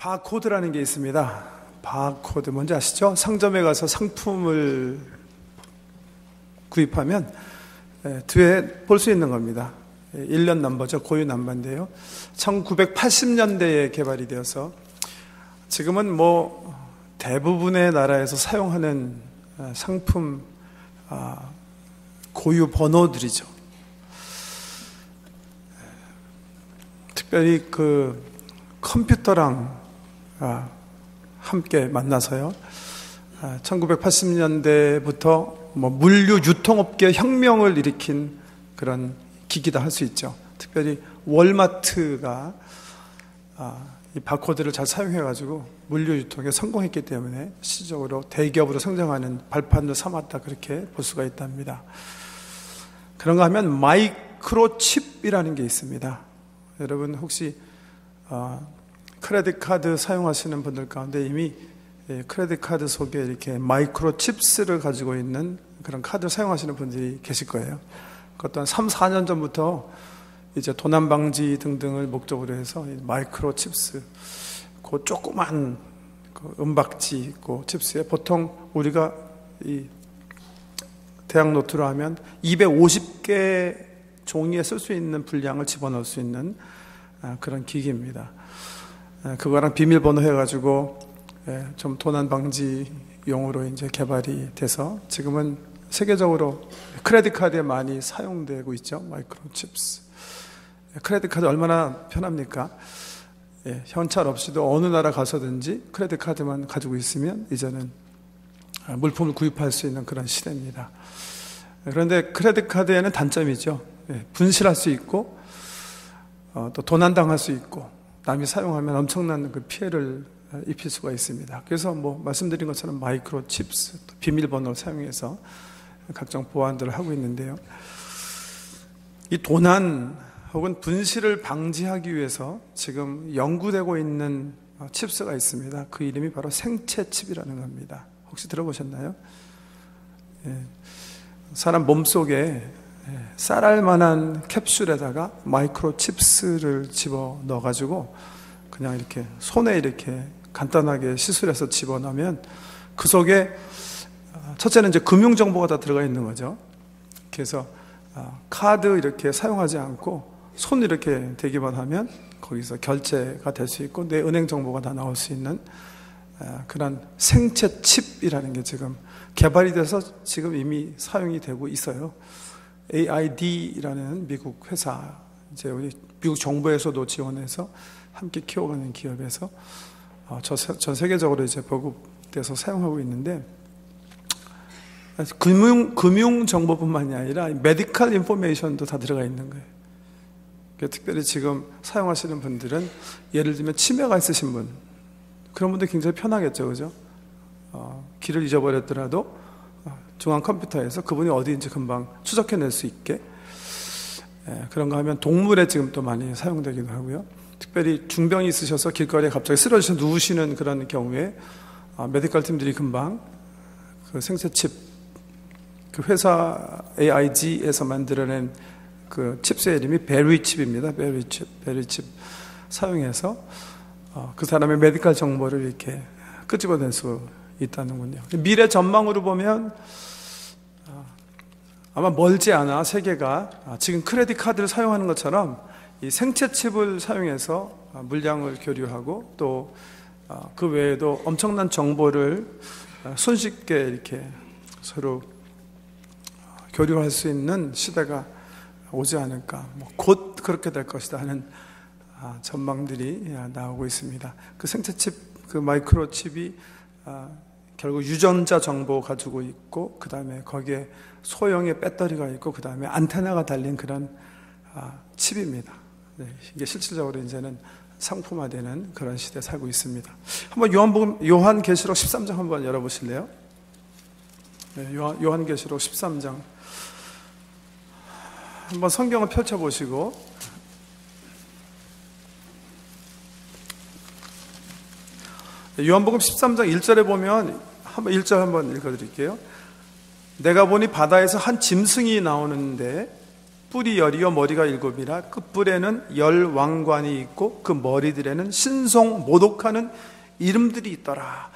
바코드라는 게 있습니다. 바코드 뭔지 아시죠? 상점에 가서 상품을 구입하면 뒤에 볼 수 있는 겁니다. 1년 넘버죠. 고유 넘버인데요. 1980년대에 개발이 되어서 지금은 대부분의 나라에서 사용하는 상품 고유 번호들이죠. 특별히 그 컴퓨터랑 함께 만나서요. 1980년대부터 물류 유통업계 혁명을 일으킨 그런 기기다 할 수 있죠. 특별히 월마트가 이 바코드를 잘 사용해가지고 물류 유통에 성공했기 때문에 시적으로 대기업으로 성장하는 발판도 삼았다, 그렇게 볼 수가 있답니다. 그런가 하면 마이크로칩이라는 게 있습니다. 여러분 혹시 크레딧 카드 사용하시는 분들 가운데 이미 크레딧 카드 속에 이렇게 마이크로칩스를 가지고 있는 그런 카드를 사용하시는 분들이 계실 거예요. 그것도 한 3, 4년 전부터 이제 도난 방지 등등을 목적으로 해서 마이크로칩스, 그 조그만 그 은박지 그 칩스에 보통 우리가 이 대학 노트로 하면 250개 종이에 쓸 수 있는 분량을 집어넣을 수 있는 그런 기기입니다. 그거랑 비밀번호 해가지고 좀 도난 방지용으로 이제 개발이 돼서 지금은 세계적으로 크레딧 카드에 많이 사용되고 있죠. 마이크로칩스. 크레딧 카드 얼마나 편합니까? 현찰 없이도 어느 나라 가서든지 크레딧 카드만 가지고 있으면 이제는 물품을 구입할 수 있는 그런 시대입니다. 그런데 크레딧 카드에는 단점이죠. 분실할 수 있고 또 도난당할 수 있고 남이 사용하면 엄청난 그 피해를 입힐 수가 있습니다. 그래서 말씀드린 것처럼 마이크로칩스, 비밀번호를 사용해서 각종 보안들을 하고 있는데요. 이 도난 혹은 분실을 방지하기 위해서 지금 연구되고 있는 칩스가 있습니다. 그 이름이 바로 생체칩이라는 겁니다. 혹시 들어보셨나요? 사람 몸속에 쌀알만한 캡슐에다가 마이크로칩스를 집어넣어가지고 그냥 이렇게 손에 이렇게 간단하게 시술해서 집어넣으면 그 속에 첫째는 이제 금융정보가 다 들어가 있는 거죠. 그래서 카드 이렇게 사용하지 않고 손 이렇게 대기만 하면 거기서 결제가 될 수 있고 내 은행 정보가 다 나올 수 있는 그런 생체칩이라는 게 지금 개발이 돼서 지금 이미 사용이 되고 있어요. AID라는 미국 회사, 이제 우리 미국 정부에서도 지원해서 함께 키워가는 기업에서 전 세계적으로 이제 보급돼서 사용하고 있는데, 금융 정보뿐만이 아니라 메디컬 인포메이션도 다 들어가 있는 거예요. 특별히 지금 사용하시는 분들은 예를 들면 치매가 있으신 분, 그런 분들 굉장히 편하겠죠, 그죠? 길을 잊어버렸더라도 중앙 컴퓨터에서 그분이 어디인지 금방 추적해낼 수 있게, 그런 거 하면 동물에 지금 또 많이 사용되기도 하고요. 특별히 중병이 있으셔서 길거리에 갑자기 쓰러져서 누우시는 그런 경우에 메디컬 팀들이 금방 그 생체칩, 그 회사 AIG에서 만들어낸 그 칩스의 이름이 베리칩입니다. 베리칩 사용해서 그 사람의 메디컬 정보를 이렇게 끄집어낼 수 있다는군요. 미래 전망으로 보면 아마 멀지 않아 세계가 지금 크레딧 카드를 사용하는 것처럼 이 생체칩을 사용해서 물량을 교류하고 또 그 외에도 엄청난 정보를 손쉽게 이렇게 서로 교류할 수 있는 시대가 오지 않을까, 곧 그렇게 될 것이다 하는 전망들이 나오고 있습니다. 그 생체칩, 그 마이크로칩이 결국 유전자 정보 가지고 있고, 그 다음에 거기에 소형의 배터리가 있고, 그 다음에 안테나가 달린 그런 칩입니다. 이게 실질적으로 이제는 상품화되는 그런 시대에 살고 있습니다. 한번 요한계시록 13장 한번 열어보실래요? 요한계시록 13장 한번 성경을 펼쳐보시고, 요한복음 13장 1절에 보면, 한번 1절 한번 읽어드릴게요. 내가 보니 바다에서 한 짐승이 나오는데 뿔이 열이요 머리가 일곱이라 그 뿔에는 열 왕관이 있고 그 머리들에는 신성 모독하는 이름들이 있더라.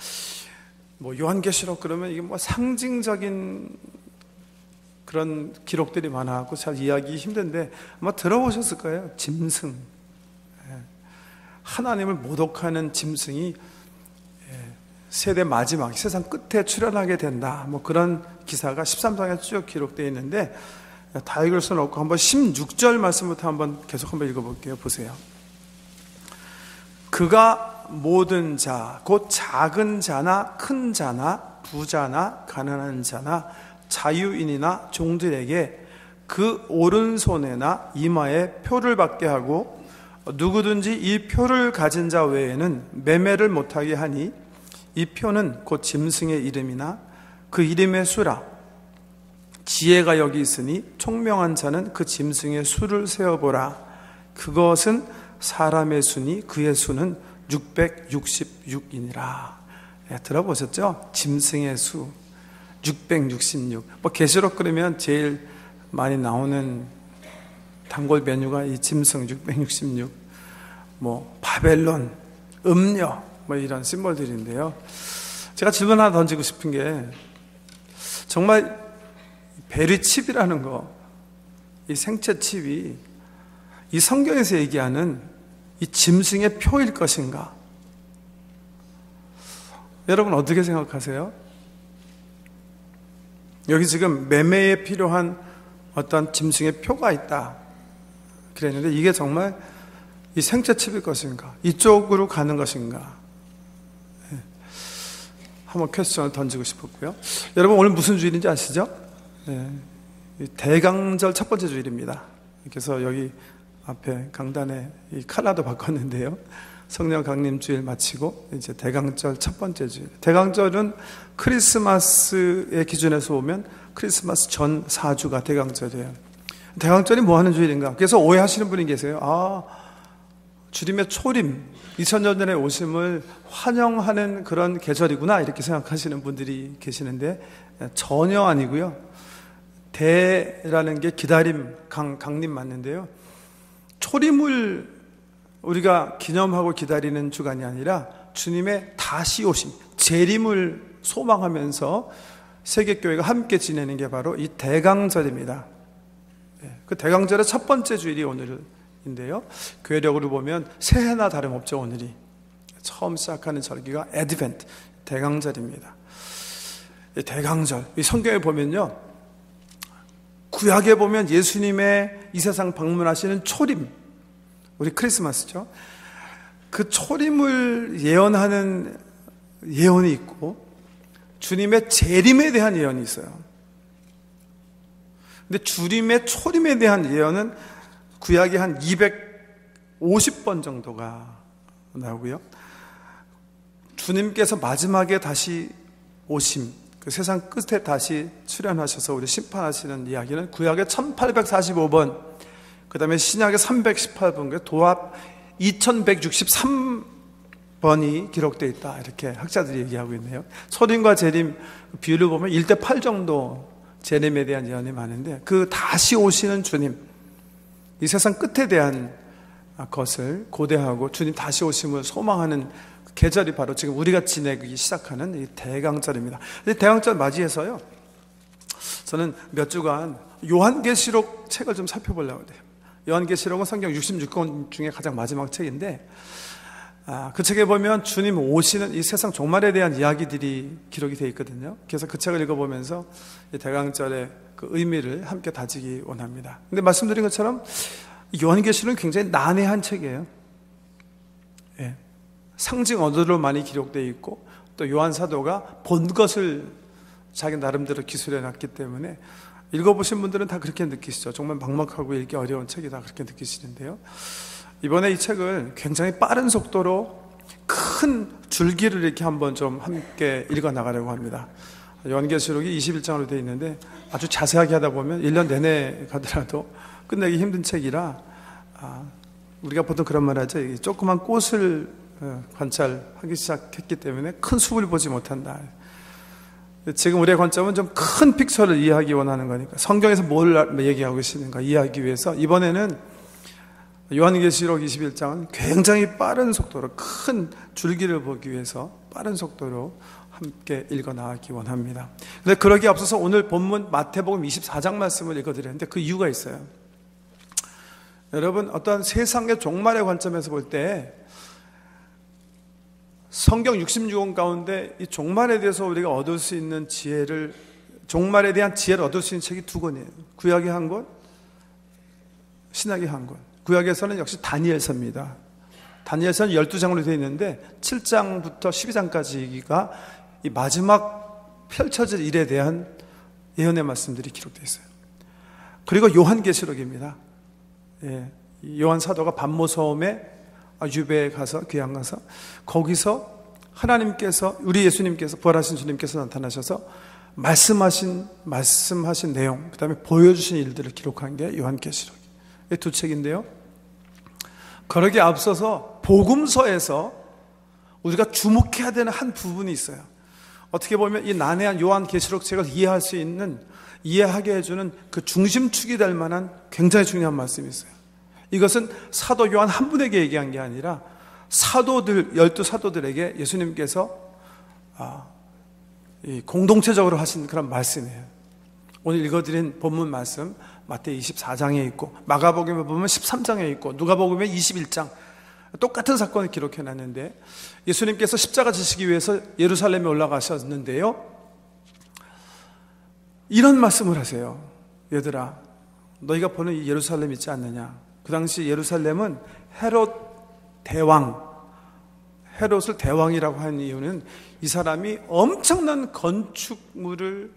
요한계시록 그러면 이게 상징적인 그런 기록들이 많아갖고 잘 이해하기 힘든데 아마 들어보셨을 거예요. 짐승, 하나님을 모독하는 짐승이 세대 마지막 세상 끝에 출현하게 된다, 그런 기사가 13장에 쭉 기록되어 있는데 다 읽을 수는 없고 한번 16절 말씀부터 한번 계속 한번 읽어볼게요. 보세요. 그가 모든 자, 곧 작은 자나 큰 자나 부자나 가난한 자나 자유인이나 종들에게 그 오른손에나 이마에 표를 받게 하고 누구든지 이 표를 가진 자 외에는 매매를 못하게 하니 이 표는 곧 짐승의 이름이나 그 이름의 수라. 지혜가 여기 있으니 총명한 자는 그 짐승의 수를 세어보라. 그것은 사람의 수니 그의 수는 666이니라. 들어보셨죠? 짐승의 수 666. 계시록 그러면 제일 많이 나오는 단골 메뉴가 이 짐승 666, 바벨론, 음녀, 이런 심볼들인데요. 제가 질문 하나 던지고 싶은 게, 정말 베리칩이라는 거, 이 생체 칩이 이 성경에서 얘기하는 이 짐승의 표일 것인가? 여러분 어떻게 생각하세요? 여기 지금 매매에 필요한 어떤 짐승의 표가 있다 그랬는데 이게 정말 이 생체 칩일 것인가? 이쪽으로 가는 것인가? 한번 퀘스천을 던지고 싶었고요. 여러분 오늘 무슨 주일인지 아시죠? 대강절 첫 번째 주일입니다. 그래서 여기 앞에 강단에 이 컬러도 바꿨는데요. 성령 강림 주일 마치고 이제 대강절 첫 번째 주일. 대강절은 크리스마스의 기준에서 보면 크리스마스 전 4주가 대강절이에요. 대강절이 뭐 하는 주일인가? 그래서 오해하시는 분이 계세요. 주님의 초림, 2000년 전에 오심을 환영하는 그런 계절이구나 이렇게 생각하시는 분들이 계시는데 전혀 아니고요. 대라는 게 기다림, 강림 맞는데요. 초림을 우리가 기념하고 기다리는 주간이 아니라 주님의 다시 오심, 재림을 소망하면서 세계교회가 함께 지내는 게 바로 이 대강절입니다. 그 대강절의 첫 번째 주일이 오늘인데요. 교회력으로 보면 새해나 다름없죠. 오늘이 처음 시작하는 절기가 애드벤트, 대강절입니다. 이 대강절, 이 성경에 보면요, 구약에 보면 예수님의 이 세상 방문하시는 초림, 우리 크리스마스죠. 그 초림을 예언하는 예언이 있고 주님의 재림에 대한 예언이 있어요. 근데 주님의 초림에 대한 예언은 구약이 한 250번 정도가 나오고요. 주님께서 마지막에 다시 오심, 그 세상 끝에 다시 출현하셔서 우리 심판하시는 이야기는 구약의 1845번, 그 다음에 신약의 318번, 도합 2163번이 기록되어 있다 이렇게 학자들이 얘기하고 있네요. 초림과 재림 비율을 보면 1:8 정도 재림에 대한 예언이 많은데 그 다시 오시는 주님, 이 세상 끝에 대한 것을 고대하고 주님 다시 오심을 소망하는 계절이 바로 지금 우리가 지내기 시작하는 이 대강절입니다. 대강절 맞이해서요, 저는 몇 주간 요한계시록 책을 좀 살펴보려고 해요. 요한계시록은 성경 66권 중에 가장 마지막 책인데 그 책에 보면 주님 오시는 이 세상 종말에 대한 이야기들이 기록이 되어 있거든요. 그래서 그 책을 읽어보면서 이 대강절의 그 의미를 함께 다지기 원합니다. 근데 말씀드린 것처럼 요한계시록은 굉장히 난해한 책이에요. 상징 언어로 많이 기록되어 있고 또 요한 사도가 본 것을 자기 나름대로 기술해 놨기 때문에 읽어보신 분들은 다 그렇게 느끼시죠. 정말 막막하고 읽기 어려운 책이다 그렇게 느끼시는데요. 이번에 이 책을 굉장히 빠른 속도로 큰 줄기를 이렇게 한번 좀 함께 읽어 나가려고 합니다. 요한계시록이 21장으로 되어 있는데 아주 자세하게 하다 보면 1년 내내 가더라도 끝내기 힘든 책이라 우리가 보통 그런 말 하죠. 조그만 꽃을 관찰하기 시작했기 때문에 큰 숲을 보지 못한다. 지금 우리의 관점은 좀 큰 픽처를 이해하기 원하는 거니까, 성경에서 뭘 얘기하고 계시는가 이해하기 위해서 이번에는 요한계시록 21장은 굉장히 빠른 속도로, 큰 줄기를 보기 위해서 빠른 속도로 함께 읽어 나가기 원합니다. 근데 그러기에 앞서서 오늘 본문 마태복음 24장 말씀을 읽어드렸는데 그 이유가 있어요. 여러분, 어떤 세상의 종말의 관점에서 볼 때 성경 66권 가운데 이 종말에 대해서 우리가 얻을 수 있는 지혜를, 종말에 대한 지혜를 얻을 수 있는 책이 두 권이에요. 구약의 한 권, 신약의 한 권. 구약에서는 역시 다니엘서입니다. 다니엘서는 12장으로 되어 있는데 7장부터 12장까지가 이 마지막 펼쳐질 일에 대한 예언의 말씀들이 기록되어 있어요. 그리고 요한계시록입니다. 예, 요한 사도가 반모섬에 유배에 가서, 귀양 가서, 거기서 하나님께서, 우리 예수님께서, 부활하신 주님께서 나타나셔서 말씀하신 내용, 그 다음에 보여주신 일들을 기록한 게 요한계시록. 이 두 책인데요, 그러기에 앞서서 복음서에서 우리가 주목해야 되는 한 부분이 있어요. 어떻게 보면 이 난해한 요한계시록 책을 이해할 수 있는, 이해하게 해주는 그 중심축이 될 만한 굉장히 중요한 말씀이 있어요. 이것은 사도 요한 한 분에게 얘기한 게 아니라 사도들, 12사도들에게 예수님께서 공동체적으로 하신 그런 말씀이에요. 오늘 읽어드린 본문 말씀 마태 24장에 있고, 마가복음에 보면 13장에 있고, 누가복음에 21장, 똑같은 사건을 기록해놨는데, 예수님께서 십자가 지시기 위해서 예루살렘에 올라가셨는데요, 이런 말씀을 하세요. 얘들아, 너희가 보는 이 예루살렘 있지 않느냐? 그 당시 예루살렘은 헤롯 대왕, 헤롯을 대왕이라고 한 이유는 이 사람이 엄청난 건축물을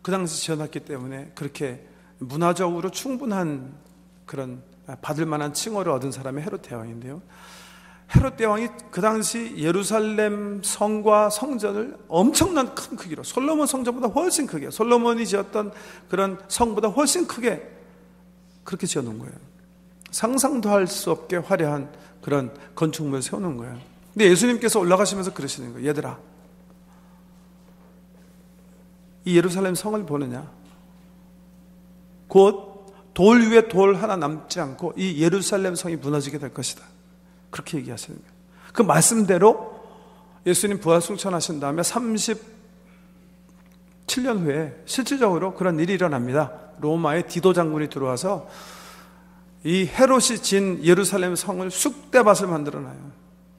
그 당시 지어놨기 때문에 그렇게 문화적으로 충분한 그런 받을 만한 칭호를 얻은 사람이 헤롯 대왕인데요, 헤롯 대왕이 그 당시 예루살렘 성과 성전을 엄청난 큰 크기로, 솔로몬 성전보다 훨씬 크게, 솔로몬이 지었던 그런 성보다 훨씬 크게 그렇게 지어놓은 거예요. 상상도 할 수 없게 화려한 그런 건축물을 세워놓은 거예요. 근데 예수님께서 올라가시면서 그러시는 거예요. 얘들아, 이 예루살렘 성을 보느냐? 곧 돌 위에 돌 하나 남지 않고 이 예루살렘 성이 무너지게 될 것이다. 그렇게 얘기하시는 거예요. 그 말씀대로 예수님 부활 승천하신 다음에 37년 후에 실질적으로 그런 일이 일어납니다. 로마의 디도 장군이 들어와서 이 헤롯이 진 예루살렘 성을 쑥대밭을 만들어놔요.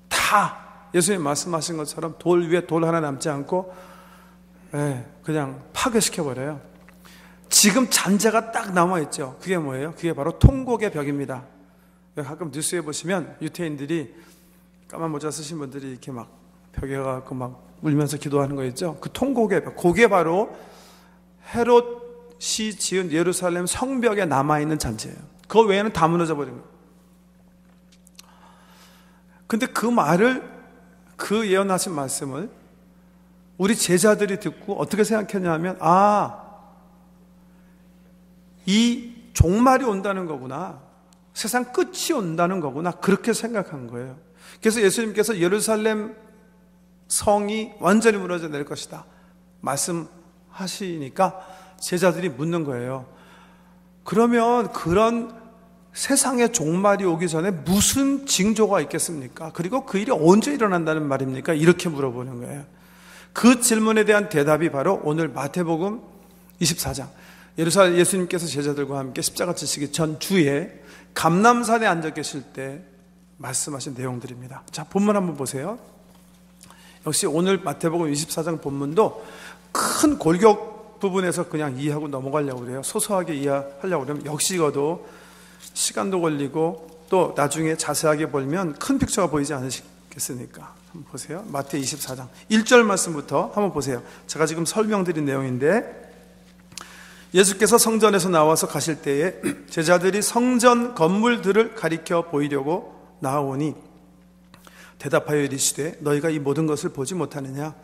다 예수님 말씀하신 것처럼 돌 위에 돌 하나 남지 않고 그냥 파괴시켜버려요. 지금 잔재가 딱 남아있죠. 그게 뭐예요? 그게 바로 통곡의 벽입니다. 가끔 뉴스에 보시면 유태인들이, 까만 모자 쓰신 분들이 이렇게 막 벽에 가서 막 울면서 기도하는 거 있죠. 그 통곡의 벽, 그게 바로 헤롯이 지은 예루살렘 성벽에 남아있는 잔재예요. 그 외에는 다 무너져 버린 거예요. 근데 그 말을, 그 예언하신 말씀을 우리 제자들이 듣고 어떻게 생각했냐면, 이 종말이 온다는 거구나, 세상 끝이 온다는 거구나, 그렇게 생각한 거예요. 그래서 예수님께서 예루살렘 성이 완전히 무너져 내릴 것이다 말씀하시니까 제자들이 묻는 거예요. 그러면 그런 세상의 종말이 오기 전에 무슨 징조가 있겠습니까? 그리고 그 일이 언제 일어난다는 말입니까? 이렇게 물어보는 거예요. 그 질문에 대한 대답이 바로 오늘 마태복음 24장, 예수님께서 제자들과 함께 십자가 지시기 전 주에 감람산에 앉아 계실 때 말씀하신 내용들입니다. 자, 본문 한번 보세요. 역시 오늘 마태복음 24장 본문도 큰 골격 부분에서 그냥 이해하고 넘어가려고 그래요. 소소하게 이해하려고 그러면 역시 이것도 시간도 걸리고 또 나중에 자세하게 보면 큰 픽처가 보이지 않으시겠습니까? 한번 보세요. 마태 24장 1절 말씀부터 한번 보세요. 제가 지금 설명드린 내용인데, 예수께서 성전에서 나와서 가실 때에 제자들이 성전 건물들을 가리켜 보이려고 나아오니 대답하여 이르시되 너희가 이 모든 것을 보지 못하느냐?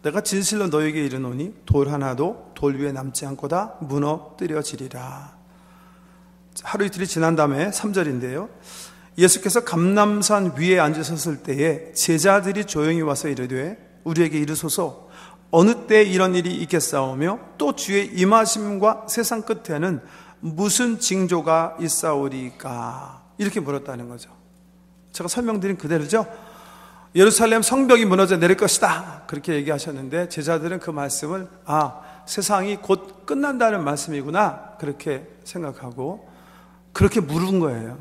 내가 진실로 너희에게 이르노니 돌 하나도 돌 위에 남지 않고 다 무너뜨려지리라. 하루 이틀이 지난 다음에 3절인데요, 예수께서 감람산 위에 앉으셨을 때에 제자들이 조용히 와서 이르되 우리에게 이르소서 어느 때 이런 일이 있겠사오며 또 주의 임하심과 세상 끝에는 무슨 징조가 있사오리까? 이렇게 물었다는 거죠. 제가 설명드린 그대로죠. 예루살렘 성벽이 무너져 내릴 것이다, 그렇게 얘기하셨는데 제자들은 그 말씀을 세상이 곧 끝난다는 말씀이구나, 그렇게 생각하고 그렇게 물은 거예요.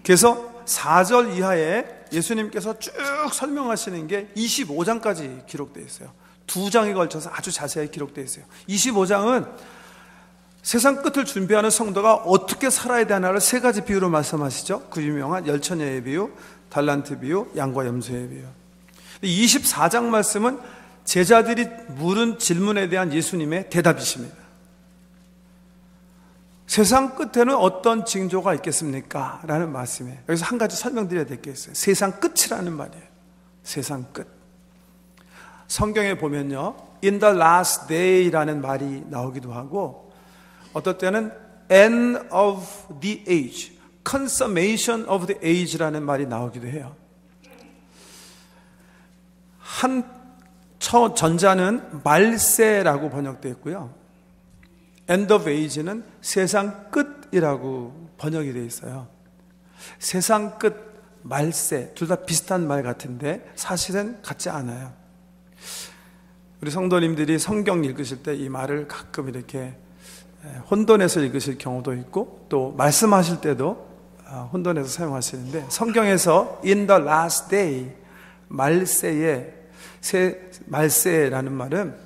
그래서 4절 이하에 예수님께서 쭉 설명하시는 게 25장까지 기록되어 있어요. 2장에 걸쳐서 아주 자세히 기록되어 있어요. 25장은 세상 끝을 준비하는 성도가 어떻게 살아야 되나를 3가지 비유로 말씀하시죠. 그 유명한 열처녀의 비유, 달란트 비유, 양과 염소의 비유. 24장 말씀은 제자들이 물은 질문에 대한 예수님의 대답이십니다. 세상 끝에는 어떤 징조가 있겠습니까? 라는 말씀이에요. 여기서 한 가지 설명드려야 될 게 있어요. 세상 끝이라는 말이에요. 세상 끝. 성경에 보면요, in the last day라는 말이 나오기도 하고, 어떨 때는 end of the age, consummation of the age라는 말이 나오기도 해요. 한 전자는 말세라고 번역되어 있고요, end of age는 세상 끝이라고 번역이 되어 있어요. 세상 끝, 말세, 둘 다 비슷한 말 같은데 사실은 같지 않아요. 우리 성도님들이 성경 읽으실 때 이 말을 가끔 이렇게 혼돈해서 읽으실 경우도 있고, 또 말씀하실 때도 혼돈해서 사용하시는데, 성경에서 in the last day, 말세라는 말은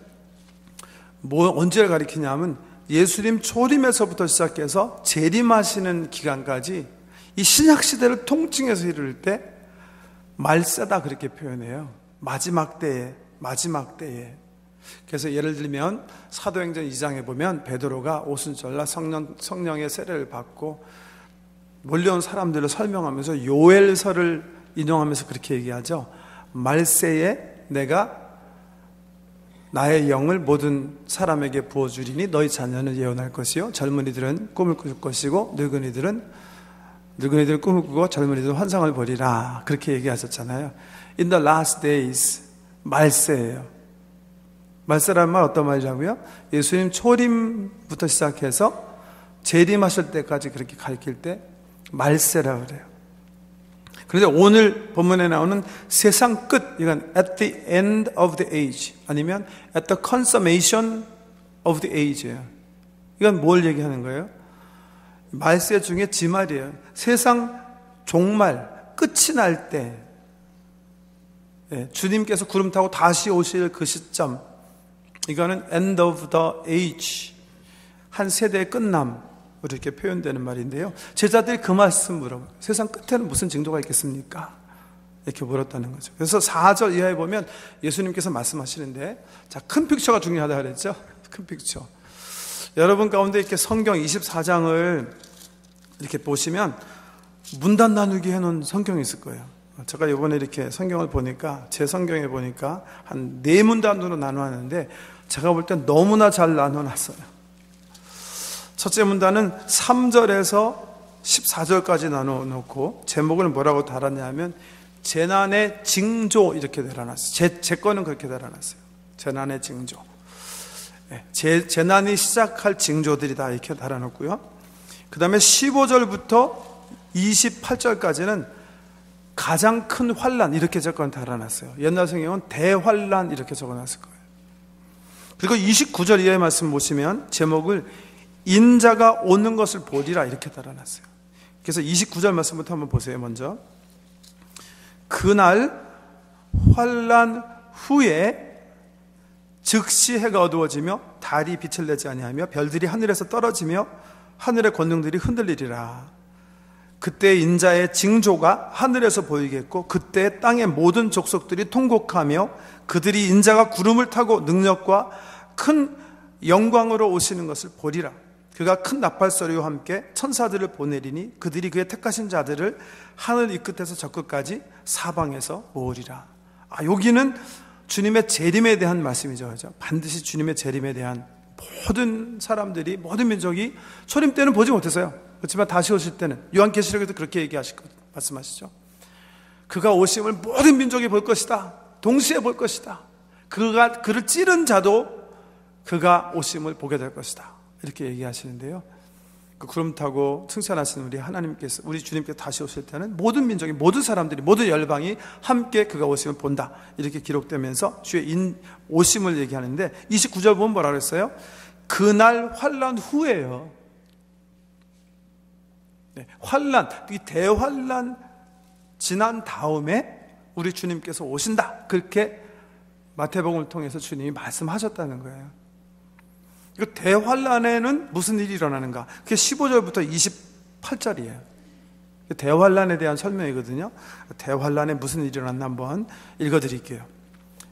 언제를 가리키냐면 예수님 초림에서부터 시작해서 재림하시는 기간까지 이 신약시대를 통칭해서 이룰 때 말세다, 그렇게 표현해요. 마지막 때에. 그래서 예를 들면 사도행전 2장에 보면 베드로가 오순절날 성령의 세례를 받고 몰려온 사람들을 설명하면서 요엘서를 인용하면서 그렇게 얘기하죠. 말세에 내가 나의 영을 모든 사람에게 부어주리니 너희 자녀는 예언할 것이요 젊은이들은 꿈을 꿀 것이고 늙은이들은 꿈을 꾸고 젊은이들은 환상을 보리라, 그렇게 얘기하셨잖아요. In the last days, 말세예요. 말세라는 말 어떤 말이라고요? 예수님 초림부터 시작해서 재림하실 때까지 그렇게 가르칠 때 말세라고 그래요. 그런데 오늘 본문에 나오는 세상 끝, 이건 at the end of the age, 아니면 at the consummation of the age예요. 이건 뭘 얘기하는 거예요? 말세 중에 지말이에요. 세상 종말, 끝이 날 때, 주님께서 구름 타고 다시 오실 그 시점, 이거는 end of the age, 한 세대의 끝남, 이렇게 표현되는 말인데요. 제자들이 그 말씀 물어봐요. 세상 끝에는 무슨 징조가 있겠습니까? 이렇게 물었다는 거죠. 그래서 4절 이하에 보면 예수님께서 말씀하시는데, 자, 큰 픽처가 중요하다 그랬죠? 큰 픽처. 여러분 가운데 이렇게 성경 24장을 이렇게 보시면 문단 나누기 해놓은 성경이 있을 거예요. 제가 이번에 이렇게 성경을 보니까, 제 성경에 보니까 한 4문단으로 나누었는데 제가 볼 땐 너무나 잘 나눠놨어요. 첫째 문단은 3절에서 14절까지 나눠놓고 제목을 뭐라고 달았냐면 재난의 징조, 이렇게 달아놨어요. 제 거는 그렇게 달아놨어요. 재난의 징조. 재난이 시작할 징조들이다, 이렇게 달아놓고요. 그 다음에 15절부터 28절까지는 가장 큰 환난, 이렇게 적어 달아놨어요. 옛날 성경은 대환난 이렇게 적어놨을 거예요. 그리고 29절 이하의 말씀 보시면 제목을 인자가 오는 것을 보리라, 이렇게 달아놨어요. 그래서 29절 말씀부터 한번 보세요. 먼저 그날 환난 후에 즉시 해가 어두워지며 달이 빛을 내지 아니하며 별들이 하늘에서 떨어지며 하늘의 권능들이 흔들리리라. 그때 인자의 징조가 하늘에서 보이겠고 그때 땅의 모든 족속들이 통곡하며 그들이 인자가 구름을 타고 능력과 큰 영광으로 오시는 것을 보리라. 그가 큰 나팔소리와 함께 천사들을 보내리니 그들이 그의 택하신 자들을 하늘 이 끝에서 저 끝까지 사방에서 모으리라. 여기는 주님의 재림에 대한 말씀이죠. 그죠? 반드시 주님의 재림에 대한, 모든 사람들이, 모든 민족이 초림 때는 보지 못했어요. 그렇지만 다시 오실 때는, 요한계시록에도 그렇게 말씀하시죠. 그가 오심을 모든 민족이 볼 것이다. 동시에 볼 것이다. 그를 찌른 자도 그가 오심을 보게 될 것이다. 이렇게 얘기하시는데요. 그 구름 타고 승천하시는 우리 하나님께서, 우리 주님께서 다시 오실 때는 모든 민족이, 모든 사람들이, 모든 열방이 함께 그가 오심을 본다. 이렇게 기록되면서 주의 오심을 얘기하는데 29절 보면 뭐라 그랬어요? 그날 환난 후에요. 네, 환난, 이 대환난 지난 다음에 우리 주님께서 오신다. 그렇게 마태복음을 통해서 주님이 말씀하셨다는 거예요. 이 대환란에는 무슨 일이 일어나는가? 그게 15절부터 28절이에요. 대환란에 대한 설명이거든요. 대환란에 무슨 일이 일어났나 한번 읽어드릴게요.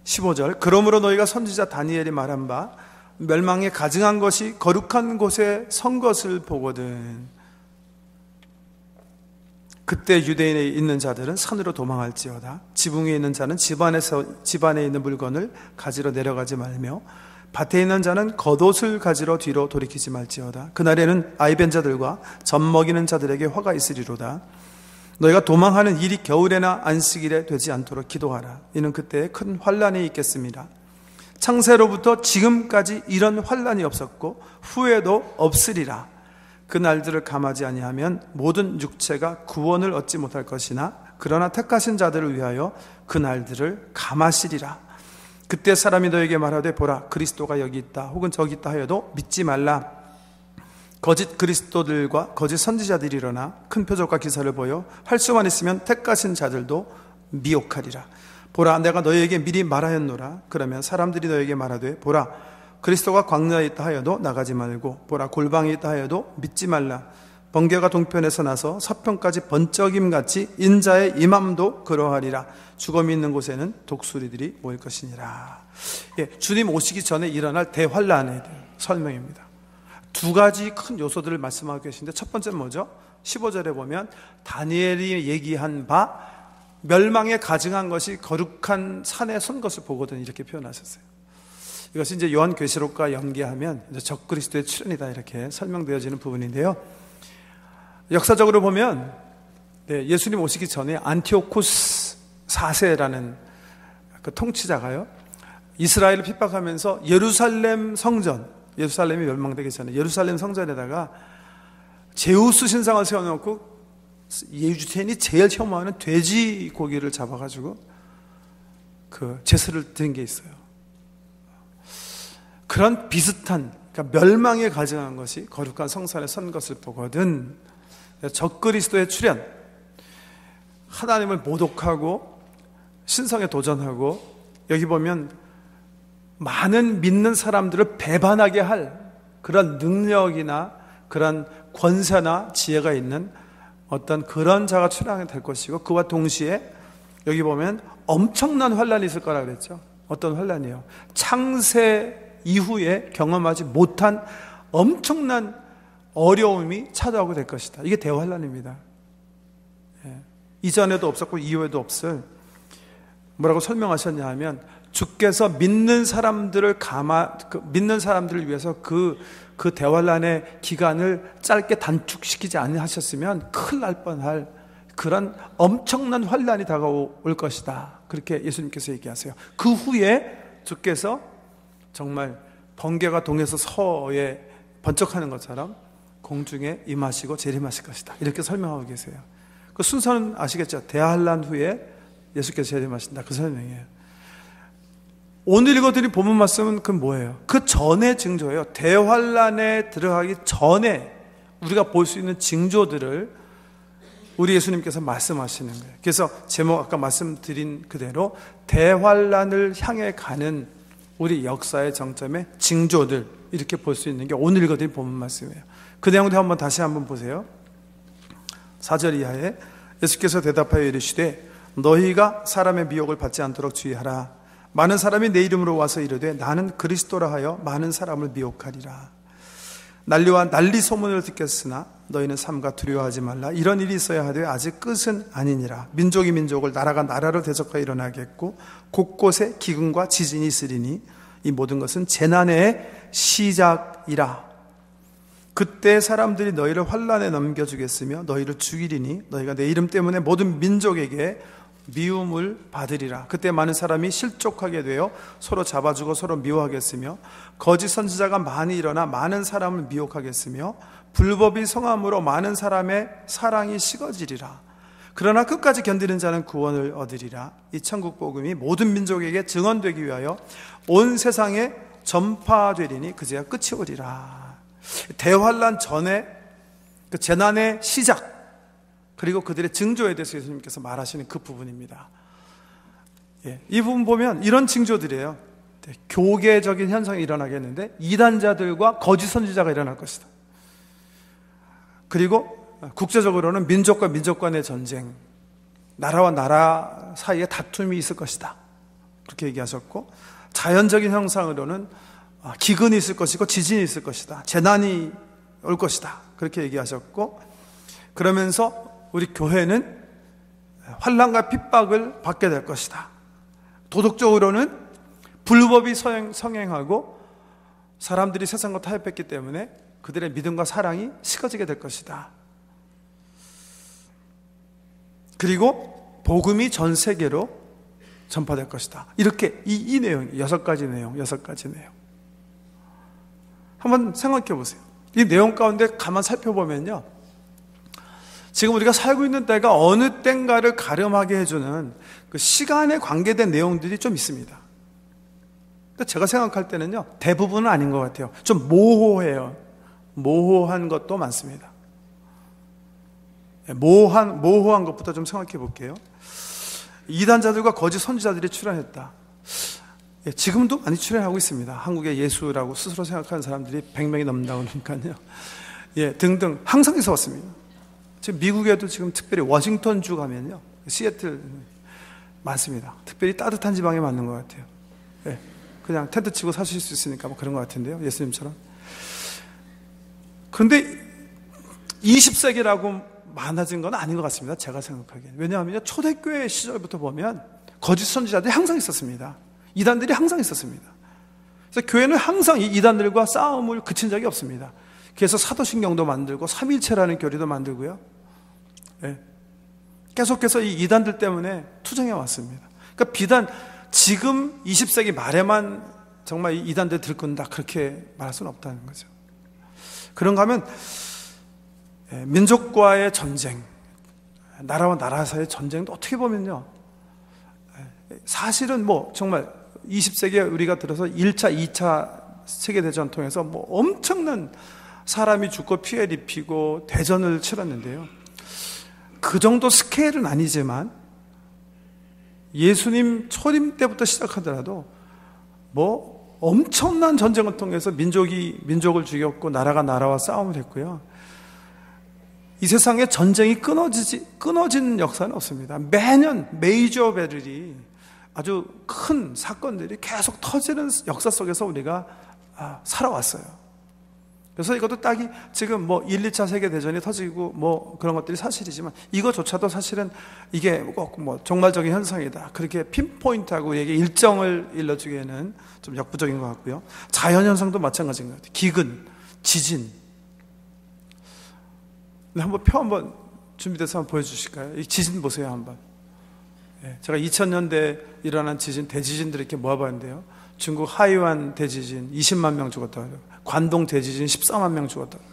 15절, 그러므로 너희가 선지자 다니엘이 말한 바 멸망에 가증한 것이 거룩한 곳에 선 것을 보거든. 그때 유대인에 있는 자들은 산으로 도망할지어다. 지붕 위에 있는 자는 집안에 있는 물건을 가지러 내려가지 말며 밭에 있는 자는 겉옷을 가지러 뒤로 돌이키지 말지어다. 그날에는 아이벤 자들과 젖 먹이는 자들에게 화가 있으리로다. 너희가 도망하는 일이 겨울에나 안식일에 되지 않도록 기도하라. 이는 그때에 큰 환난이 있겠습니다. 창세로부터 지금까지 이런 환난이 없었고 후에도 없으리라. 그 날들을 감하지 아니하면 모든 육체가 구원을 얻지 못할 것이나 그러나 택하신 자들을 위하여 그 날들을 감하시리라. 그때 사람이 너에게 말하되 보라 그리스도가 여기 있다 혹은 저기 있다 하여도 믿지 말라. 거짓 그리스도들과 거짓 선지자들이 일어나 큰 표적과 기사를 보여 할 수만 있으면 택하신 자들도 미혹하리라. 보라 내가 너희에게 미리 말하였노라. 그러면 사람들이 너에게 말하되 보라 그리스도가 광야에 있다 하여도 나가지 말고 보라 골방에 있다 하여도 믿지 말라. 번개가 동편에서 나서 서편까지 번쩍임같이 인자의 임함도 그러하리라. 죽음이 있는 곳에는 독수리들이 모일 것이니라. 예, 주님 오시기 전에 일어날 대환란에 대한 설명입니다. 두 가지 큰 요소들을 말씀하고 계신데 첫 번째는 뭐죠? 15절에 보면 다니엘이 얘기한 바 멸망에 가증한 것이 거룩한 산에 선 것을 보거든 이렇게 표현하셨어요. 이것이 이제 요한계시록과 연계하면 적그리스도의 출현이다 이렇게 설명되어지는 부분인데요. 역사적으로 보면 예수님 오시기 전에 안티오코스 4세라는 그 통치자가요 이스라엘을 핍박하면서 예루살렘 성전, 예루살렘이 멸망되기 전에 예루살렘 성전에다가 제우스 신상을 세워놓고 유대인이 제일 혐오하는 돼지 고기를 잡아가지고 그 제사를 드린 게 있어요. 그런 비슷한, 그러니까 멸망에 가증한 것이 거룩한 성산에 선 것을 보거든. 적그리스도의 출현, 하나님을 모독하고 신성에 도전하고 여기 보면 많은 믿는 사람들을 배반하게 할 그런 능력이나 그런 권세나 지혜가 있는 어떤 그런 자가 출현하게 될 것이고 그와 동시에 여기 보면 엄청난 환란이 있을 거라 그랬죠. 어떤 환란이요? 창세 이후에 경험하지 못한 엄청난 어려움이 찾아오게 될 것이다. 이게 대환란입니다. 예. 이전에도 없었고 이후에도 없을 뭐라고 설명하셨냐 하면 주께서 믿는 사람들을 믿는 사람들을 위해서 그 대환란의 기간을 짧게 단축시키지 않으셨으면 큰일 날 뻔할 그런 엄청난 환란이 다가올 것이다. 그렇게 예수님께서 얘기하세요. 그 후에 주께서 정말 번개가 동에서 서에 번쩍하는 것처럼 공중에 임하시고 재림하실 것이다. 이렇게 설명하고 계세요. 그 순서는 아시겠죠? 대환란 후에 예수께서 재림하신다. 그 설명이에요. 오늘 읽어드린 본문 말씀은 그 뭐예요? 그 전의 징조예요. 대환란에 들어가기 전에 우리가 볼 수 있는 징조들을 우리 예수님께서 말씀하시는 거예요. 그래서 제목 아까 말씀드린 그대로 대환란을 향해 가는 우리 역사의 정점의 징조들 이렇게 볼 수 있는 게 오늘 읽어드린 본문 말씀이에요. 그 내용도 한번 다시 한번 보세요. 4절 이하에 예수께서 대답하여 이르시되 너희가 사람의 미혹을 받지 않도록 주의하라. 많은 사람이 내 이름으로 와서 이르되 나는 그리스도라 하여 많은 사람을 미혹하리라. 난리와 난리 소문을 듣겠으나 너희는 삼가 두려워하지 말라. 이런 일이 있어야 하되 아직 끝은 아니니라. 민족이 민족을 나라가 나라를 대적하여 일어나겠고 곳곳에 기근과 지진이 있으리니 이 모든 것은 재난의 시작이라. 그때 사람들이 너희를 환난에 넘겨주겠으며 너희를 죽이리니 너희가 내 이름 때문에 모든 민족에게 미움을 받으리라. 그때 많은 사람이 실족하게 되어 서로 잡아주고 서로 미워하겠으며 거짓 선지자가 많이 일어나 많은 사람을 미혹하겠으며 불법이 성함으로 많은 사람의 사랑이 식어지리라. 그러나 끝까지 견디는 자는 구원을 얻으리라. 이 천국 복음이 모든 민족에게 증언되기 위하여 온 세상에 전파되리니 그제야 끝이 오리라. 대환란 전에 그 재난의 시작, 그리고 그들의 징조에 대해서 예수님께서 말하시는 그 부분입니다. 이 부분 보면 이런 징조들이에요. 교계적인 현상이 일어나겠는데 이단자들과 거짓 선지자가 일어날 것이다. 그리고 국제적으로는 민족과 민족 간의 전쟁, 나라와 나라 사이에 다툼이 있을 것이다. 그렇게 얘기하셨고, 자연적인 형상으로는 기근이 있을 것이고 지진이 있을 것이다. 재난이 올 것이다. 그렇게 얘기하셨고, 그러면서 우리 교회는 환난과 핍박을 받게 될 것이다. 도덕적으로는 불법이 성행하고 사람들이 세상과 타협했기 때문에 그들의 믿음과 사랑이 식어지게 될 것이다. 그리고 복음이 전 세계로 전파될 것이다. 이렇게 이 내용, 6가지 내용. 한번 생각해 보세요. 이 내용 가운데 가만 살펴보면요, 지금 우리가 살고 있는 때가 어느 때인가를 가름하게 해주는 그 시간에 관계된 내용들이 좀 있습니다. 근데 제가 생각할 때는요, 대부분은 아닌 것 같아요. 좀 모호해요. 모호한 것도 많습니다. 모호한 것부터 좀 생각해 볼게요. 이단자들과 거짓 선지자들이 출현했다. 지금도 많이 출현하고 있습니다. 한국의 예수라고 스스로 생각하는 사람들이 100명이 넘는다고 그러니까요. 등등 항상 있어 왔습니다. 지금 미국에도 지금 특별히 워싱턴주 가면요, 시애틀 많습니다. 특별히 따뜻한 지방에 맞는 것 같아요. 그냥 텐트 치고 사실 수 있으니까 뭐 그런 것 같은데요, 예수님처럼. 그런데 20세기라고 많아진 건 아닌 것 같습니다, 제가 생각하기에는. 왜냐하면 초대교회 시절부터 보면 거짓 선지자들이 항상 있었습니다. 이단들이 항상 있었습니다. 그래서 교회는 항상 이 이단들과 싸움을 그친 적이 없습니다. 그래서 사도신경도 만들고 삼위일체라는 교리도 만들고요, 계속해서 이 이단들 때문에 투쟁해 왔습니다. 그러니까 비단 지금 20세기 말에만 정말 이 이단들 들끈다 그렇게 말할 수는 없다는 거죠. 그런가 하면 민족과의 전쟁, 나라와 나라 사이의 전쟁도 어떻게 보면요, 사실은 뭐 정말 20세기에 우리가 들어서 1차, 2차 세계대전 통해서 뭐 엄청난 사람이 죽고 피해를 입히고 대전을 치렀는데요, 그 정도 스케일은 아니지만 예수님 초림 때부터 시작하더라도 뭐 엄청난 전쟁을 통해서 민족이 민족을 죽였고 나라가 나라와 싸움을 했고요, 이 세상에 전쟁이 끊어진 역사는 없습니다. 매년 메이저 배틀이, 아주 큰 사건들이 계속 터지는 역사 속에서 우리가 살아왔어요. 그래서 이것도 딱히 지금 뭐 1, 2차 세계대전이 터지고 뭐 그런 것들이 사실이지만 이거조차도 사실은 이게 꼭 뭐 종말적인 현상이다 그렇게 핀포인트하고 우리에게 일정을 일러주기에는 좀 역부족인 것 같고요. 자연현상도 마찬가지인 것 같아요. 기근, 지진. 한번 표 한번 준비돼서 한번 보여주실까요? 이 지진 보세요 한번. 제가 2000년대에 일어난 지진, 대지진들을 이렇게 모아봤는데요, 중국 하이완 대지진 20만 명 죽었다고 해요. 관동 대지진 14만 명 죽었다고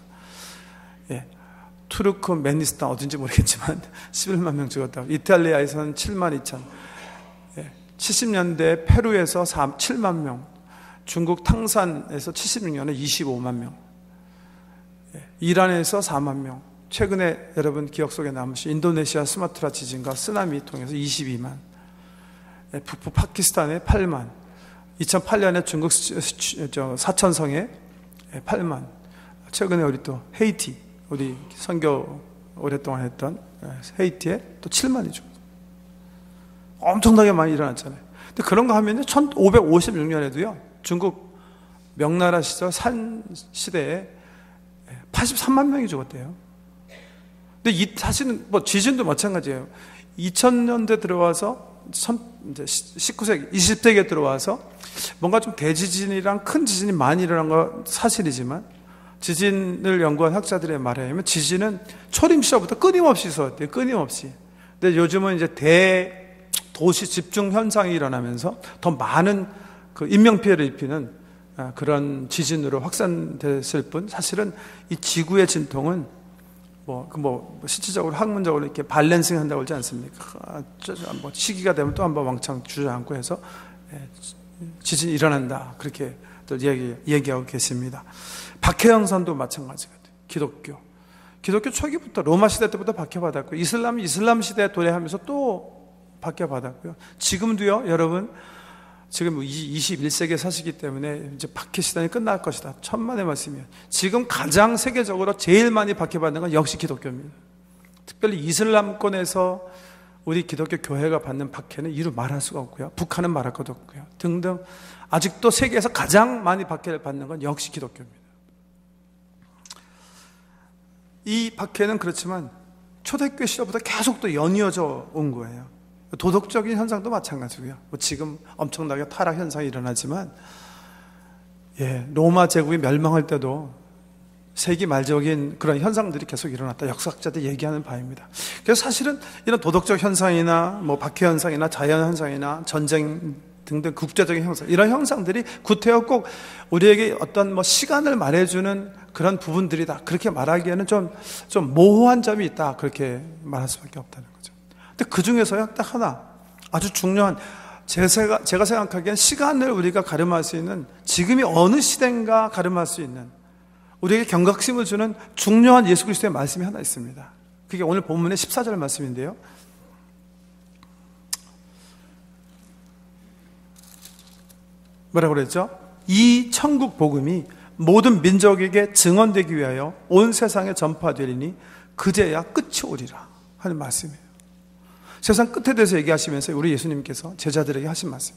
해요. 투르크메니스탄 어딘지 모르겠지만 11만 명 죽었다고. 이탈리아에서는 7만 2천. 70년대 페루에서 7만 명. 중국 탕산에서 76년에 25만 명. 이란에서 4만 명. 최근에 여러분 기억 속에 남으신 인도네시아 스마트라 지진과 쓰나미 통해서 22만. 북부 파키스탄에 8만. 2008년에 중국 사천성에 8만. 최근에 우리 또 헤이티, 우리 선교 오랫동안 했던 헤이티에 또 7만이죠. 엄청나게 많이 일어났잖아요. 근데 그런 거 하면요, 1556년에도요, 중국 명나라 시절 산 시대에 83만 명이 죽었대요. 근데 사실은 뭐 지진도 마찬가지예요. 2000년대 들어와서 19세기, 20세기에 들어와서 뭔가 좀 대지진이랑 큰 지진이 많이 일어난 건 사실이지만, 지진을 연구한 학자들의 말에 의하면 지진은 초림 시절부터 끊임없이 있었대요. 끊임없이. 근데 요즘은 이제 도시 집중 현상이 일어나면서 더 많은 그 인명피해를 입히는 그런 지진으로 확산됐을 뿐, 사실은 이 지구의 진통은 실질적으로 학문적으로 이렇게 밸런싱 한다고 그러지 않습니까? 시기가 되면 또 한번 왕창 주저앉고 해서 지진이 일어난다, 그렇게 또 얘기하고 계십니다. 박해영선도 마찬가지거든요. 기독교 초기부터 로마 시대 때부터 박해받았고, 이슬람 시대에 도래하면서 또 박해받았고요. 지금도요, 여러분, 지금 21세기에 사시기 때문에 이제 박해 시대는 끝날 것이다, 천만의 말씀이에요. 지금 가장 세계적으로 제일 많이 박해받는 건 역시 기독교입니다. 특별히 이슬람권에서 우리 기독교 교회가 받는 박해는 이루 말할 수가 없고요. 북한은 말할 것도 없고요. 등등. 아직도 세계에서 가장 많이 박해를 받는 건 역시 기독교입니다. 이 박해는 그렇지만 초대교회 시절부터 계속 또 연이어져 온 거예요. 도덕적인 현상도 마찬가지고요. 지금 엄청나게 타락 현상이 일어나지만, 로마 제국이 멸망할 때도 세기 말적인 그런 현상들이 계속 일어났다, 역사학자들이 얘기하는 바입니다. 그래서 사실은 이런 도덕적 현상이나 박해 현상이나 자연 현상이나 전쟁 등등 국제적인 형상, 이런 형상들이 구태여 꼭 우리에게 어떤 시간을 말해주는 그런 부분들이다, 그렇게 말하기에는 좀 모호한 점이 있다, 그렇게 말할 수밖에 없다는 거죠. 근데 그 중에서요, 딱 하나 아주 중요한, 제가 생각하기엔 시간을 우리가 가름할 수 있는, 지금이 어느 시대인가 가름할 수 있는, 우리에게 경각심을 주는 중요한 예수 그리스도의 말씀이 하나 있습니다. 그게 오늘 본문의 14절 말씀인데요. 뭐라고 그랬죠? 이 천국 복음이 모든 민족에게 증언되기 위하여 온 세상에 전파되리니 그제야 끝이 오리라 하는 말씀이에요. 세상 끝에 대해서 얘기하시면서 우리 예수님께서 제자들에게 하신 말씀.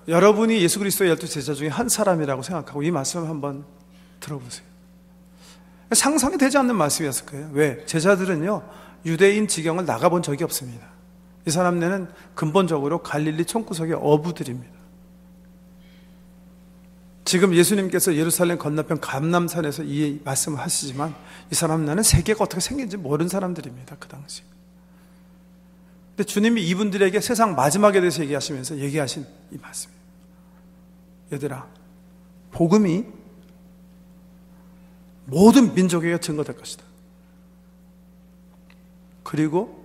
여러분이 예수 그리스도의 12 제자 중에 한 사람이라고 생각하고 이 말씀을 한번 들어보세요. 상상이 되지 않는 말씀이었을 거예요. 왜? 제자들은요, 유대인 지경을 나가본 적이 없습니다. 이 사람네는 근본적으로 갈릴리 총구석의 어부들입니다. 지금 예수님께서 예루살렘 건너편 감람산에서 이 말씀을 하시지만, 이 사람들은 세계가 어떻게 생긴지 모르는 사람들입니다, 그 당시. 근데 주님이 이분들에게 세상 마지막에 대해서 얘기하시면서 얘기하신 이 말씀이에요. 얘들아, 복음이 모든 민족에게 증거될 것이다. 그리고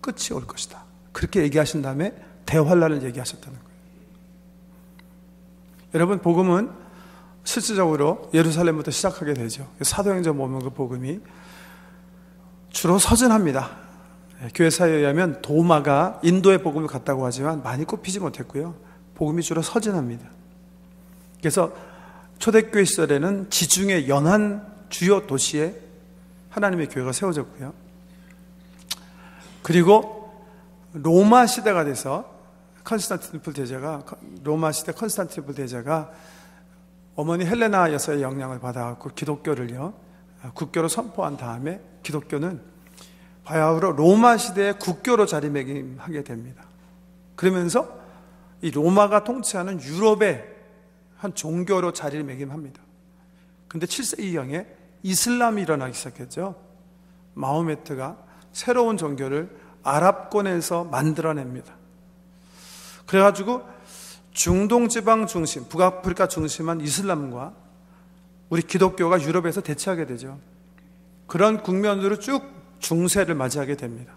끝이 올 것이다. 그렇게 얘기하신 다음에 대환란을 얘기하셨다는 거예요. 여러분, 복음은 실질적으로 예루살렘부터 시작하게 되죠. 사도행전 보면 그 복음이 주로 서전합니다. 교회사에 의하면 도마가 인도의 복음을 갖다고 하지만 많이 꼽히지 못했고요. 복음이 주로 서전합니다. 그래서 초대교회 시절에는 지중해 연안 주요 도시에 하나님의 교회가 세워졌고요. 그리고 로마 시대가 돼서 로마 시대 컨스탄티노플 대제가 어머니 헬레나 여사의 영향을 받아갖고 기독교를요, 국교로 선포한 다음에 기독교는 바야흐로 로마 시대의 국교로 자리매김하게 됩니다. 그러면서 이 로마가 통치하는 유럽의 한 종교로 자리매김합니다. 근데 7세기경에 이슬람이 일어나기 시작했죠. 마호메트가 새로운 종교를 아랍권에서 만들어냅니다. 그래가지고 중동 지방 중심, 북아프리카 중심한 이슬람과 우리 기독교가 유럽에서 대치하게 되죠. 그런 국면으로 쭉 중세를 맞이하게 됩니다.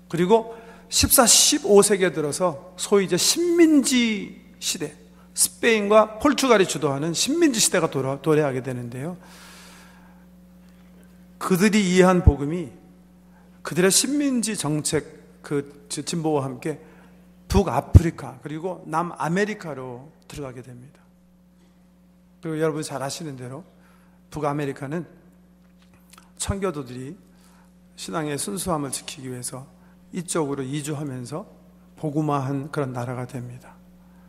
그리고 14, 15세기에 들어서 소위 이제 식민지 시대, 스페인과 포르투갈이 주도하는 식민지 시대가 도래하게 되는데요. 그들이 이해한 복음이 그들의 식민지 정책 그 진보와 함께 북아프리카 그리고 남아메리카로 들어가게 됩니다. 그리고 여러분 잘 아시는 대로 북아메리카는 청교도들이 신앙의 순수함을 지키기 위해서 이쪽으로 이주하면서 복음화한 그런 나라가 됩니다.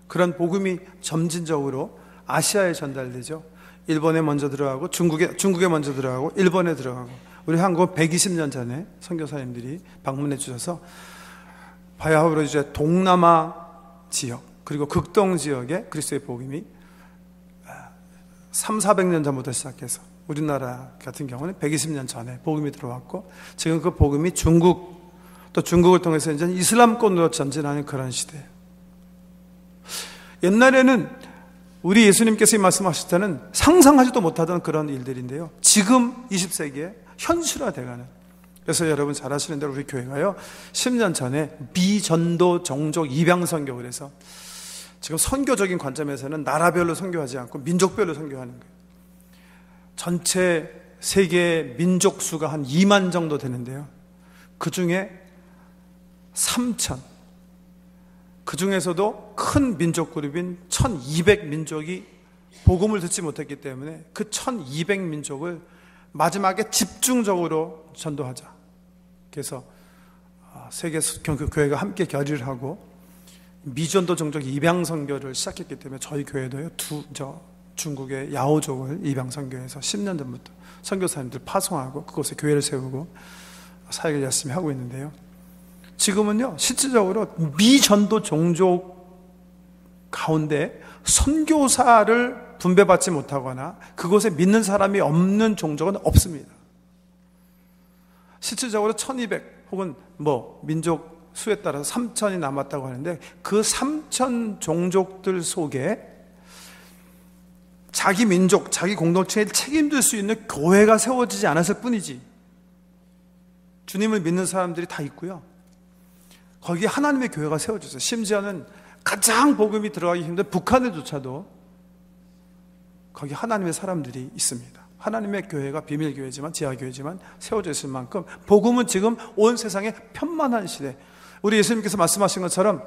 그런 복음이 점진적으로 아시아에 전달되죠. 일본에 먼저 들어가고 중국에 먼저 들어가고 일본에 들어가고, 우리 한국 120년 전에 선교사님들이 방문해 주셔서 바야흐로 이제 동남아 지역 그리고 극동 지역에 그리스도의 복음이 300~400년 전부터 시작해서 우리나라 같은 경우는 120년 전에 복음이 들어왔고, 지금 그 복음이 중국, 또 중국을 통해서 이제 이슬람권으로 전진하는 그런 시대예요. 옛날에는 우리 예수님께서 말씀하실 때는 상상하지도 못하던 그런 일들인데요, 지금 20세기에 현실화돼가는. 그래서 여러분 잘 아시는 대로 우리 교회가요 10년 전에 비전도 종족 입양 선교를 해서 지금 선교적인 관점에서는 나라별로 선교하지 않고 민족별로 선교하는 거예요. 전체 세계 민족 수가 한 2만 정도 되는데요, 그 중에 3천, 그 중에서도 큰 민족 그룹인 1200민족이 복음을 듣지 못했기 때문에 그 1200민족을 마지막에 집중적으로 전도하자. 그래서 세계 교회가 함께 결의를 하고 미전도 종족 입양 선교를 시작했기 때문에 저희 교회도요 중국의 야오족을 입양 선교해서 10년 전부터 선교사님들 파송하고 그곳에 교회를 세우고 사역을 열심히 하고 있는데요, 지금은요 실질적으로 미전도 종족 가운데 선교사를 분배받지 못하거나 그곳에 믿는 사람이 없는 종족은 없습니다. 실질적으로 1200 혹은 민족 수에 따라서 3000이 남았다고 하는데, 그 3000 종족들 속에 자기 민족, 자기 공동체에 책임질 수 있는 교회가 세워지지 않았을 뿐이지, 주님을 믿는 사람들이 다 있고요, 거기에 하나님의 교회가 세워졌어요. 심지어는 가장 복음이 들어가기 힘든 북한에조차도 거기 하나님의 사람들이 있습니다. 하나님의 교회가 비밀교회지만 지하교회지만 세워져 있을 만큼 복음은 지금 온 세상에 편만한 시대, 우리 예수님께서 말씀하신 것처럼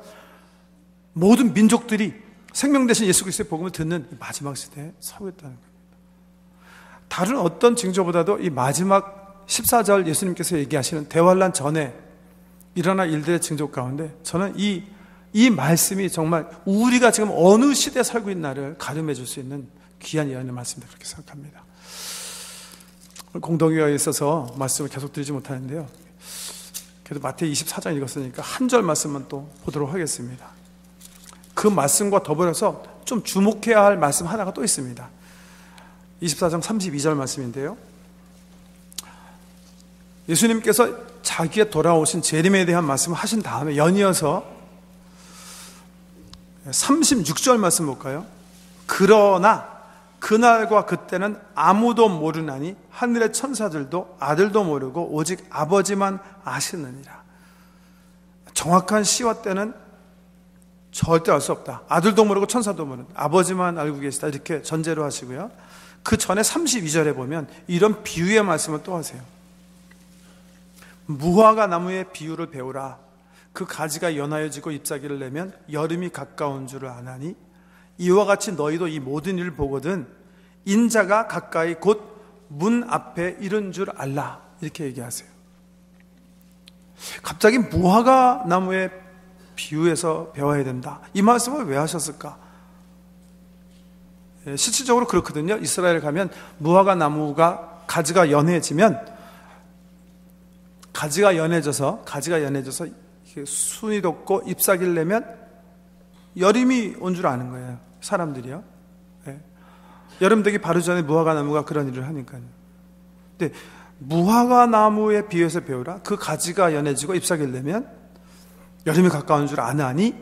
모든 민족들이 생명 대신 예수 그리스도의 복음을 듣는 이 마지막 시대에 서고 있다는 겁니다. 다른 어떤 징조보다도 이 마지막 14절 예수님께서 얘기하시는 대환란 전에 일어날 일들의 징조 가운데 저는 이 말씀이 정말 우리가 지금 어느 시대에 살고 있나를 가늠해 줄 수 있는 귀한 예언의 말씀이다, 그렇게 생각합니다. 공동회의에 있어서 말씀을 계속 드리지 못하는데요, 그래도 마태복음 24장 읽었으니까 한 절 말씀만 또 보도록 하겠습니다. 그 말씀과 더불어서 좀 주목해야 할 말씀 하나가 또 있습니다. 24장 32절 말씀인데요, 예수님께서 자기의 돌아오신 재림에 대한 말씀을 하신 다음에 연이어서 36절 말씀 볼까요? 그러나 그날과 그때는 아무도 모르나니 하늘의 천사들도 아들도 모르고 오직 아버지만 아시느니라. 정확한 시와 때는 절대 알 수 없다. 아들도 모르고 천사도 모르는 아버지만 알고 계시다, 이렇게 전제로 하시고요, 그 전에 32절에 보면 이런 비유의 말씀을 또 하세요. 무화과 나무의 비유를 배우라. 그 가지가 연하여지고 잎사귀를 내면 여름이 가까운 줄을 아나니 이와 같이 너희도 이 모든 일을 보거든 인자가 가까이 곧 문 앞에 이른 줄 알라, 이렇게 얘기하세요. 갑자기 무화과 나무의 비유에서 배워야 된다, 이 말씀을 왜 하셨을까? 실질적으로 그렇거든요. 이스라엘 가면 무화과 나무가 가지가 연해지면 가지가 연해져서 순이 돋고 잎사귀를 내면 여름이 온 줄 아는 거예요, 사람들이요. 네. 여름 되기 바로 전에 무화과 나무가 그런 일을 하니까요. 근데 무화과 나무에 비유해서 배우라. 그 가지가 연해지고 잎사귀를 내면 여름이 가까운 줄 아나니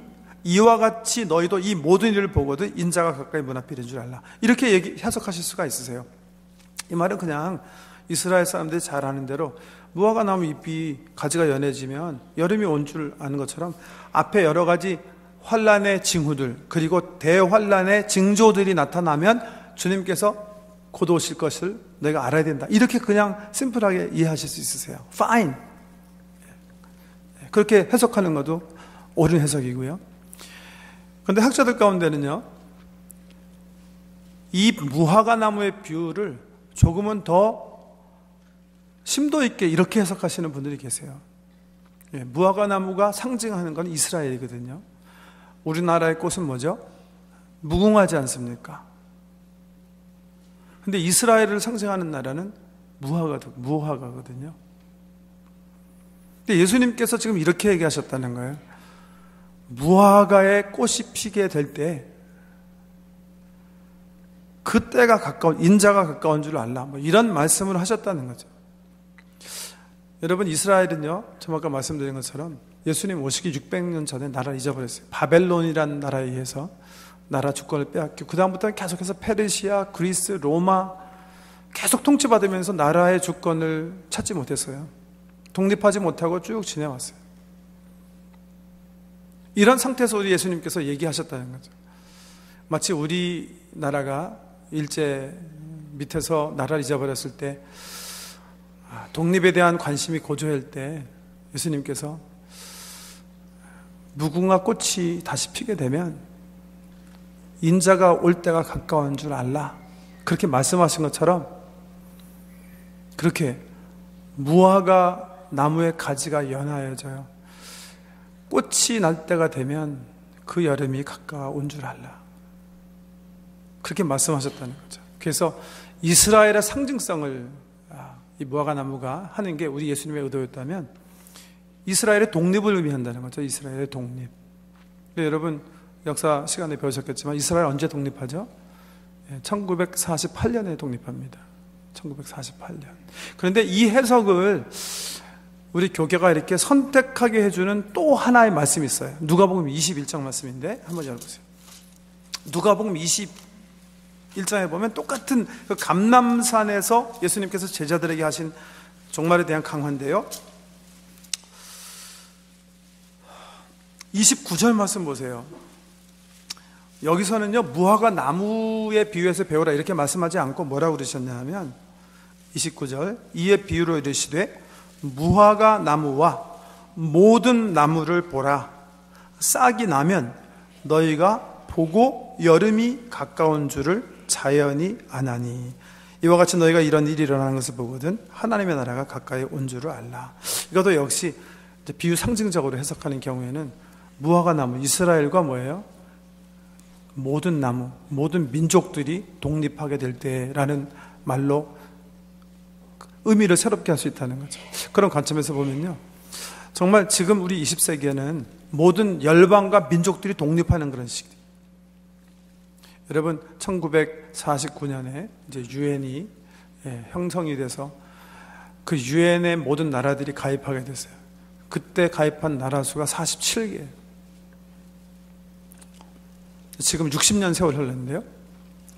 이와 같이 너희도 이 모든 일을 보거든 인자가 가까이 문 앞에 이른 줄 알라. 이렇게 해석하실 수가 있으세요. 이 말은 그냥 이스라엘 사람들이 잘 아는 대로 무화과 나무 잎이 가지가 연해지면 여름이 온 줄 아는 것처럼 앞에 여러 가지 환란의 징후들 그리고 대환란의 징조들이 나타나면 주님께서 곧 오실 것을 내가 알아야 된다, 이렇게 그냥 심플하게 이해하실 수 있으세요. Fine. 그렇게 해석하는 것도 옳은 해석이고요. 그런데 학자들 가운데는요, 이 무화과 나무의 비유를 조금은 더 심도 있게 이렇게 해석하시는 분들이 계세요. 무화과 나무가 상징하는 건 이스라엘이거든요. 우리나라의 꽃은 뭐죠? 무궁화지 않습니까? 근데 이스라엘을 상징하는 나라는 무화과거든요. 근데 예수님께서 지금 이렇게 얘기하셨다는 거예요. 무화과의 꽃이 피게 될 때 그때가 가까운, 인자가 가까운 줄 알라, 이런 말씀을 하셨다는 거죠. 여러분, 이스라엘은요, 좀 아까 말씀드린 것처럼 예수님 오시기 600년 전에 나라를 잊어버렸어요. 바벨론이라는 나라에 의해서 나라 주권을 빼앗기고, 그 다음부터는 계속해서 페르시아, 그리스, 로마 계속 통치받으면서 나라의 주권을 찾지 못했어요. 독립하지 못하고 쭉 지내왔어요. 이런 상태에서 우리 예수님께서 얘기하셨다는 거죠. 마치 우리나라가 일제 밑에서 나라를 잊어버렸을 때, 독립에 대한 관심이 고조할 때 예수님께서 무궁화 꽃이 다시 피게 되면 인자가 올 때가 가까운 줄 알라, 그렇게 말씀하신 것처럼, 그렇게 무화과 나무의 가지가 연하여져요. 꽃이 날 때가 되면 그 여름이 가까운 줄 알라, 그렇게 말씀하셨다는 거죠. 그래서 이스라엘의 상징성을 이 무화과 나무가 하는 게 우리 예수님의 의도였다면, 이스라엘의 독립을 의미한다는 거죠. 이스라엘의 독립. 여러분, 역사 시간에 배우셨겠지만 이스라엘 언제 독립하죠? 1948년에 독립합니다. 1948년. 그런데 이 해석을 우리 교계가 이렇게 선택하게 해주는 또 하나의 말씀이 있어요. 누가복음 21장 말씀인데 한번 열어보세요. 누가복음 21장에 보면 똑같은 그 감람산에서 예수님께서 제자들에게 하신 종말에 대한 강화인데요, 29절 말씀 보세요. 여기서는요, 무화과 나무에 비유해서 배우라 이렇게 말씀하지 않고 뭐라고 그러셨냐 하면, 29절, 이에 비유로 이르시되 무화과 나무와 모든 나무를 보라. 싹이 나면 너희가 보고 여름이 가까운 줄을 자연히 아나니, 이와 같이 너희가 이런 일이 일어나는 것을 보거든 하나님의 나라가 가까이 온 줄을 알라. 이것도 역시 비유 상징적으로 해석하는 경우에는 무화과 나무, 이스라엘과 뭐예요? 모든 나무, 모든 민족들이 독립하게 될 때라는 말로 의미를 새롭게 할 수 있다는 거죠. 그런 관점에서 보면요, 정말 지금 우리 20세기에는 모든 열방과 민족들이 독립하는 그런 시기. 여러분, 1949년에 이제 유엔이 형성이 돼서 그 유엔의 모든 나라들이 가입하게 됐어요. 그때 가입한 나라 수가 47개예요. 지금 60년 세월 흘렀는데요,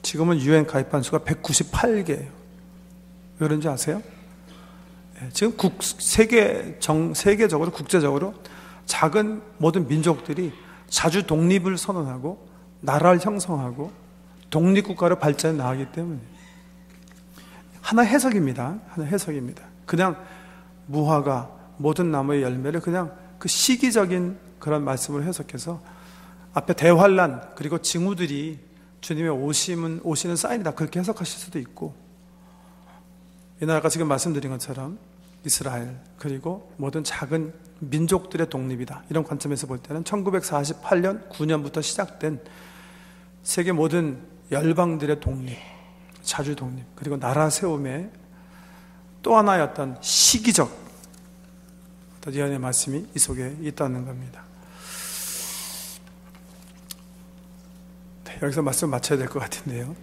지금은 유엔 가입한 수가 198개예요. 왜 그런지 아세요? 지금 세계적으로, 국제적으로 작은 모든 민족들이 자주 독립을 선언하고 나라를 형성하고 독립국가로 발전해 나가기 때문에, 하나 해석입니다. 하나 해석입니다. 그냥 무화과 모든 나무의 열매를 그냥 그 시기적인 그런 말씀을 해석해서 앞에 대환란 그리고 징후들이 주님의 오시는 사인이다, 그렇게 해석하실 수도 있고, 이 나라가 지금 말씀드린 것처럼 이스라엘 그리고 모든 작은 민족들의 독립이다, 이런 관점에서 볼 때는 1948년 9년부터 시작된 세계 모든 열방들의 독립, 자주 독립 그리고 나라 세움의 또 하나의 어떤 시기적 어떤 예언의 말씀이 이 속에 있다는 겁니다. 여기서 말씀 마쳐야 될 것 같은데요,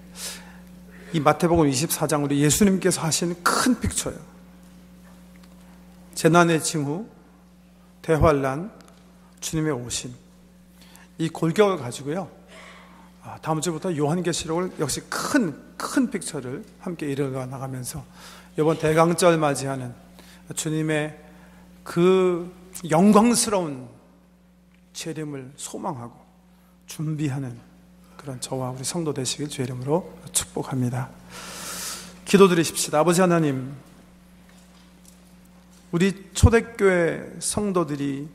이 마태복음 24장 우리 예수님께서 하신 큰 픽처예요. 재난의 징후, 대환란, 주님의 오심, 이 골격을 가지고요, 다음 주부터 요한계시록을 역시 큰 픽처를 함께 이뤄가 나가면서 이번 대강절 맞이하는 주님의 그 영광스러운 재림을 소망하고 준비하는 그런 저와 우리 성도 되시길 주의 이름으로 축복합니다. 기도드리십시다. 아버지 하나님, 우리 초대교회 성도들이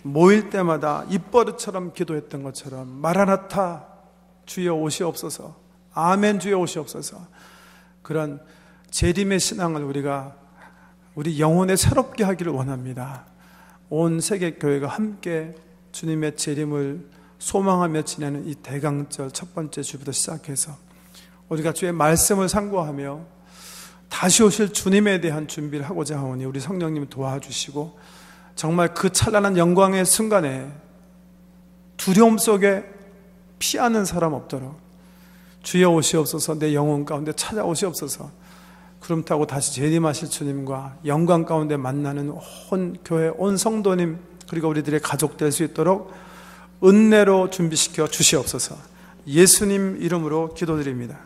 모일 때마다 입버릇처럼 기도했던 것처럼 마라나타 주여 오시옵소서, 아멘 주여 오시옵소서, 그런 재림의 신앙을 우리 영혼에 새롭게 하기를 원합니다. 온 세계 교회가 함께 주님의 재림을 소망하며 지내는 이 대강절 첫 번째 주부터 시작해서 우리가 주의 말씀을 상고하며 다시 오실 주님에 대한 준비를 하고자 하오니 우리 성령님 도와주시고, 정말 그 찬란한 영광의 순간에 두려움 속에 피하는 사람 없도록 주여 오시옵소서, 내 영혼 가운데 찾아오시옵소서, 구름 타고 다시 재림하실 주님과 영광 가운데 만나는 온 교회, 온 성도님, 그리고 우리들의 가족 될 수 있도록 은혜로 준비시켜 주시옵소서. 예수님 이름으로 기도드립니다.